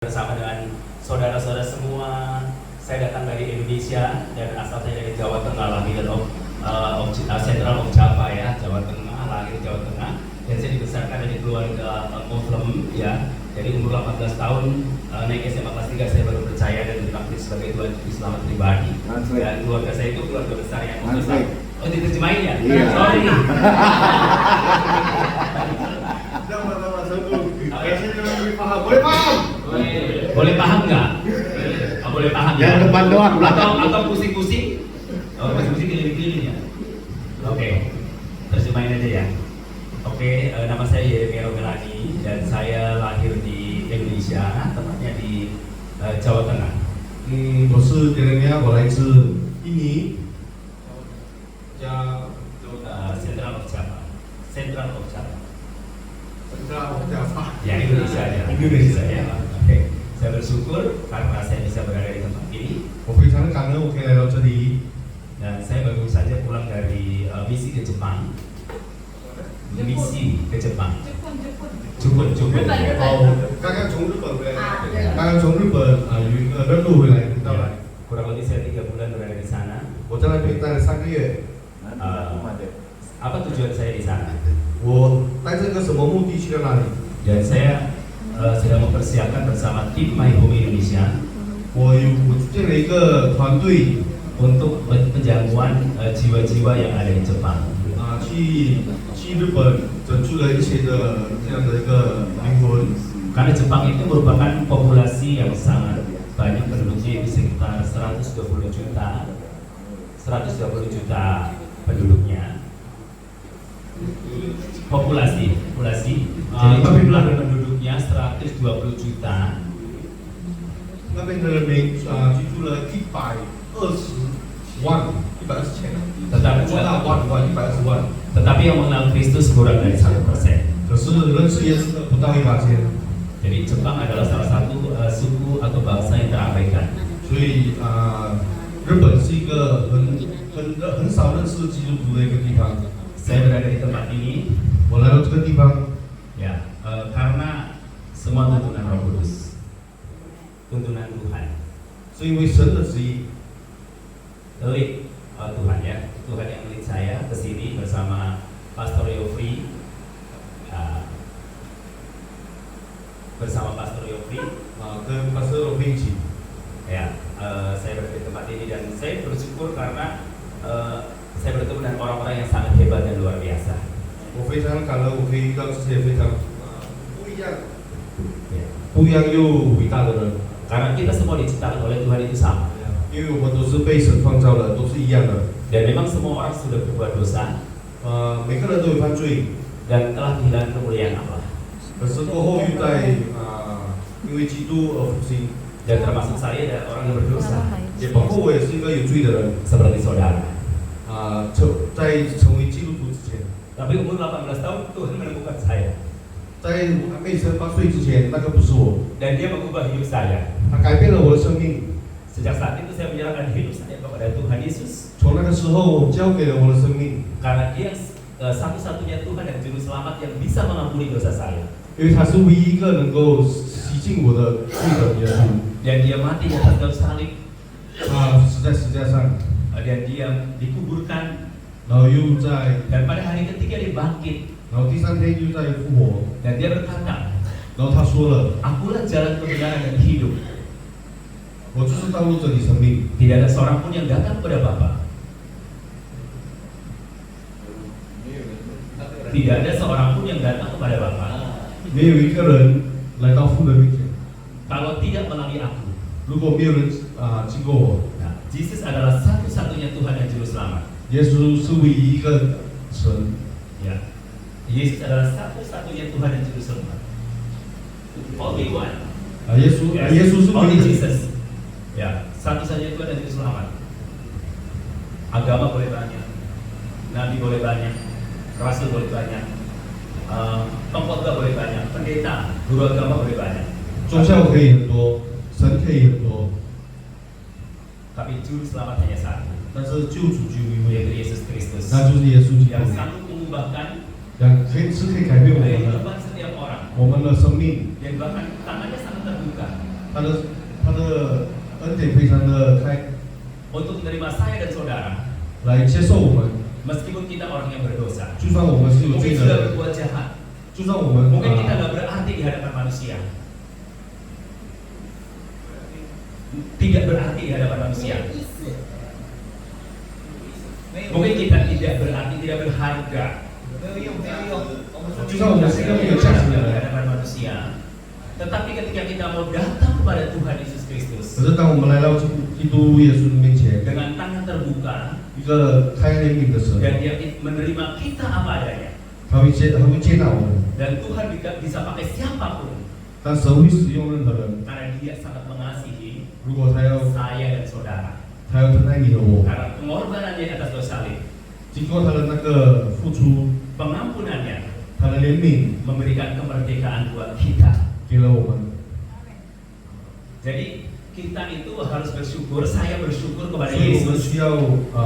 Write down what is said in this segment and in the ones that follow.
Bersama dengan saudara-saudara semua, saya datang dari Indonesia dan asal saya dari Jawa Tengah, lahir Central of Java ya, Jawa Tengah, lahir Jawa Tengah, dan saya dibesarkan dari keluarga Muslim ya. Jadi umur 18 tahun naik SMA kelas 3 saya baru percaya dan dipanggil sebagai Tuhan Selamat pribadi. Dan keluarga saya itu keluarga besar yang besar. Oh, diterjemahin ya? Iya. Sorry. Boleh paham nggak? Boleh paham ya? Yang depan doang. Atau pusing-pusing? Oh, pusing-pusing keliling-keliling ya? Oke, terjemahin aja ya. Oke, nama saya Yeremia Rogelani dan saya lahir di Indonesia, tepatnya di Jawa Tengah. 我是杰伦亚，我来自印尼。 Central of Java. Central of Java. ，Java。 Ya, Indonesia ya. Indonesia. Ya. Oke, saya bersyukur karena saya bisa berada di tempat ini. 我非常感恩我可以来到这里。 Dan saya baru saja pulang dari misi ke Jepang. Misi ke Jepang. Jepun. 刚刚从日本回来。刚刚从日本有一个任务回来到来。 Kurang lebih saya 3 bulan berada di sana. 我在那边待了3个月。 Apa tujuan saya di sana? 我带着个什么目的去到那里？ Dan saya sedang mempersiapkan bersama tim My Home Indonesia 我建了一个团队 untuk penjamuan jiwa-jiwa yang ada di Jepang. 去日本拯救了一些的这样的一个灵魂。 Karena Jepang itu merupakan populasi yang sangat banyak penduduknya, itu sekitar 120 juta penduduknya. Populasi. Jadi jumlah penduduknya 120 juta. 那边的人民居住了120万，120千， Tetapi 120万。 Tetapi yang mengenal Kristus kurang dari 1%. 可是认识耶稣的不到1%， Jadi Jepang adalah salah satu suku atau bangsa yang terabaikan. 所以日本是一个很少认识基督徒的一个地方。 Saya berada di tempat ini 我来到这个地方， ya karena semua tuntunan Roh Kudus, tuntunan Tuhan, 是因为神的旨意。 lead Tuhan ya, Tuhan yang lead saya ke sini bersama Pastor Yofri,跟pastor Rofi 一起， ya saya berada di tempat ini dan saya bersyukur karena saya bertemu dengan orang-orang yang sangat hebat dan luar biasa. 我非常感恩，我可以遇到这些非常不一样、 Ya. 不一样又伟大的人， Karena kita semua diciptakan oleh Tuhan itu sama. 因为我们都是被神创造的，都是一样的。 Dan memang semua orang sudah berbuat dosa 每个人都有犯罪， dan telah kehilangan kemuliaan Allah. 可是过后又在因为基督而复兴。 Dan termasuk saya dan orang yang berdosa 也包括我也是一个有罪的人。 seperti saudara. 在成为基督徒之前， Tapi umur 18 tahun Tuhan menemukan saya 在我还没18岁之前，那个不是我， dan Dia mengubah hidup saya. 他改变了我的生命。 Sejak saat itu saya menyerahkan hidup saya kepada Tuhan Yesus 从那个时候，我交给了我的生命， karena Dia satu-satunya Tuhan dan juru selamat yang bisa mengampuni dosa saya. 因为他是唯一一个能够洗净我的罪的耶稣。 Dan Dia mati di atas kayu salib 死在十字架上， dan Dia dikuburkan 然后又在， dan pada hari ketiga Dia bangkit 然后第3天又在复活， dan Dia berkata, 然后他说了， Akulah jalan kebenaran dan hidup. 我就是道路真理生命， Tidak ada seorang pun yang datang kepada Bapa. Tidak ada seorang pun yang datang kepada Bapa 没有一个人来到父的面前， kalau tidak melalui aku. 如果没有人经过我， Nah, Yesus adalah satu-satunya Tuhan dan Juru Selamat. 耶稣是唯一一个神， Ya, Yesus adalah satu-satunya Tuhan dan Juru Selamat. Only one. 耶稣， Yes. 耶稣是唯 Only 一的。 Jesus. Ya, satu-satunya Tuhan dan Juru Selamat. Agama boleh banyak, Nabi boleh banyak, Rasul boleh banyak, pengkhotbah boleh banyak, pendeta, guru agama boleh banyak. 宗教可以很多，神可以很多， Tapi Juru Selamat hanya satu, 但是救主就因为， yaitu Yesus Kristus 那就是耶稣基督， yang sanggup mengubahkan 可以改变我们的 kehidupan setiap orang 我们的生命， dan bahkan tangannya sangat terbuka 他的恩典非常的开， untuk menerima saya dan saudara 来接受我们， meskipun kita orang yang berdosa. 就算我们是有 Mungkin 罪 sudah 的人， berbuat jahat. 就算我们 Mungkin kita nggak berarti di hadapan manusia. Tidak berarti di hadapan manusia. Mungkin kita tidak berarti, tidak berharga. 就算我们是一个没有价值的 di 人， hadapan manusia. Tetapi ketika kita mau datang kepada Tuhan Yesus Kristus 可是当我们来到基督耶稣的面前， dengan tangan terbuka 一个开怜悯的神， dan Dia menerima kita apa adanya, 他会接纳我们， dan Tuhan bisa pakai siapapun 但神会使用任何人。 karena Dia sangat mengasihi 如果他要 saya dan saudara 他要疼爱你的我， karena pengorbanannya atas dosa salib, 经过他的那个付出， pengampunannya 他的怜悯 memberikan kemerdekaan buat kita. 给了我们。 Jadi kita itu harus bersyukur, saya bersyukur kepada 所以我们 Yesus 需要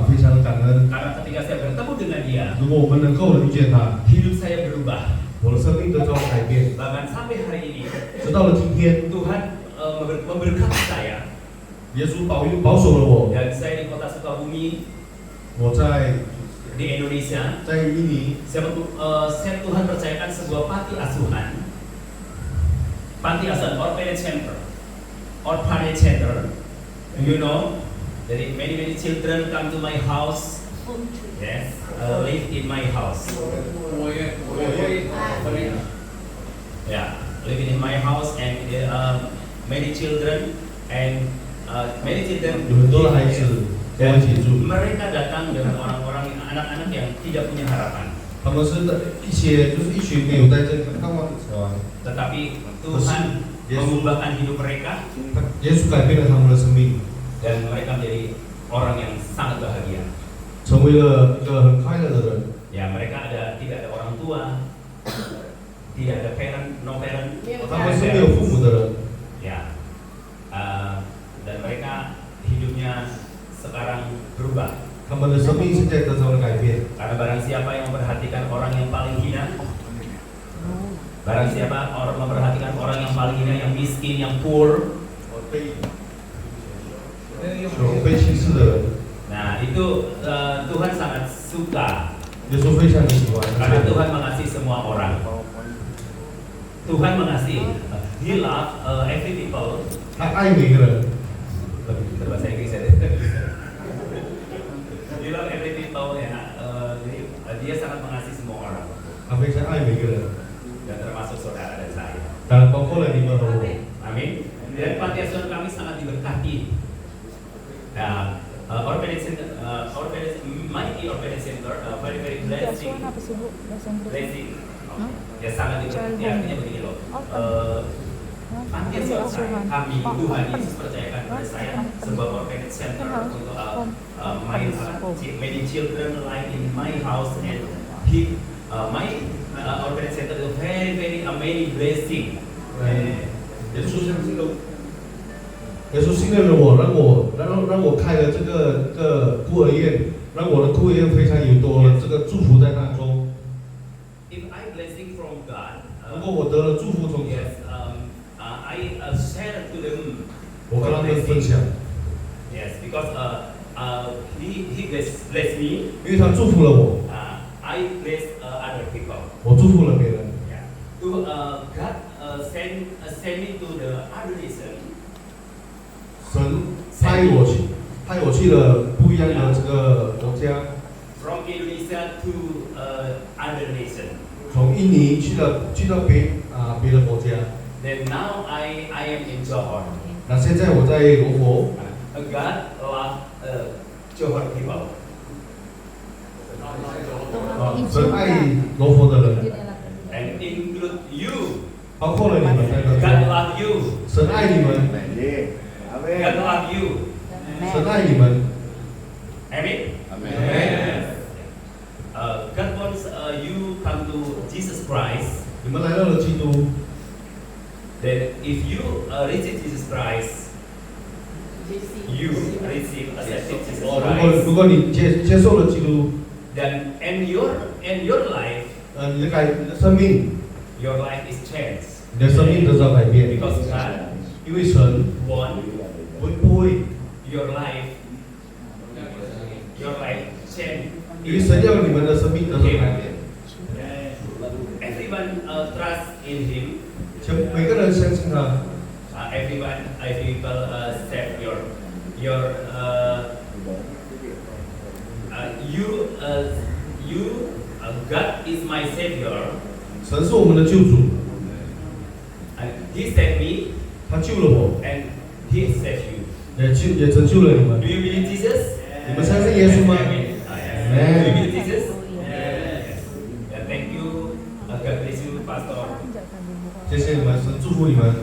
非常感恩。 karena ketika saya bertemu dengan Dia, 如果我们能够遇见他， hidup saya berubah. 我的生命得到改变。 Bahkan sampai hari ini 直到了今天， Tuhan memberkati saya 耶稣保守了我。 dan saya di kota Sukabumi 我在 di Indonesia. 在印尼， Saya Tuhan percayakan sebuah panti asuhan orphanage center, you know, jadi many children come to my house, yes, live in my house, yeah, live in my house and many children 有很多的孩子跟我一起住， mereka datang dengan orang-orang anak-anak yang tidak punya harapan. 他们是一群没有在这个盼望的小孩， Tetapi Tuhan mengubahkan hidup mereka 耶稣改变了他们的生命， dan mereka menjadi orang yang sangat bahagia. 成为了一个很快乐的人。 Ya, mereka tidak ada orang tua, tidak ada no parent, 他们是没有父母的人， ya, dan mereka hidupnya sekarang berubah. 他们的生命现在得到了改变。 Karena barang siapa yang memperhatikan orang yang paling hina, barang siapa orang memperhatikan orang yang paling hina, yang miskin, yang poor, 有被轻视的人， nah itu Tuhan sangat suka 耶稣非常的喜欢。 karena Tuhan mengasihi semua orang. Tuhan mengasihi, He love every people. 他爱每个人， Berbahasa Inggris ya. He love every people ya. Jadi Dia sangat mengasihi semua orang 他非常爱每个人， dan termasuk saudara dan saya. 当然包括了你们和我。 Amin. Dan panti asuhan kami sangat diberkati. Nah, Mighty Orphanage Center, very blessing. Ya sangat diberkati. Artinya begini loh. Panti asuhan saya, kami Tuhan Yesus percayakan kepada saya sebuah orphanage center untuk many children live in my house and my orphanage center is very amazing blessing. 耶稣信任了我，让我开了这个孤儿院，让我的孤儿院非常有多了这个祝福在当中。 If I blessing from God, 如果我得了祝福从神， yes, I share to them. 我跟他们分享， Yes, because He bless me. 因为他祝福了我， I bless other people. 我祝福了别人。 Yeah. To God send me to the other nation. 神派我去了不一样的这个国家， From Indonesia to other nation. 从印尼去到别的国家。 Then now I am in Johor. 那现在我在罗佛， God love Johor people. 神爱罗佛的人， And include you. 包括了你们在当 God 中。 love you. 神爱你们， God love you. 神爱你们。 Amen. Amen. God wants you come to Jesus Christ. 你们来到了基督， Then if you receive Jesus Christ, you receive accepted Jesus 如 Christ. 果你接受了基督， Then in your life, 你的生命， your life is changed 你的生命得到改变， because God 因为神 want 不会， your life change. 因为神要你们的生命得到改变。 Everyone trust in Him. 每个人相信他， Everyone, people accept your God is my Savior, 神是我们的救主， and He saved me, 他救了我， and He saved you. 也拯救了你们 Do。you believe Jesus? 你们相信耶稣吗？ Amen. Amen. Do you believe Jesus? Yes. Thank you. God bless you, Pastor. 谢谢你们，神祝福你们。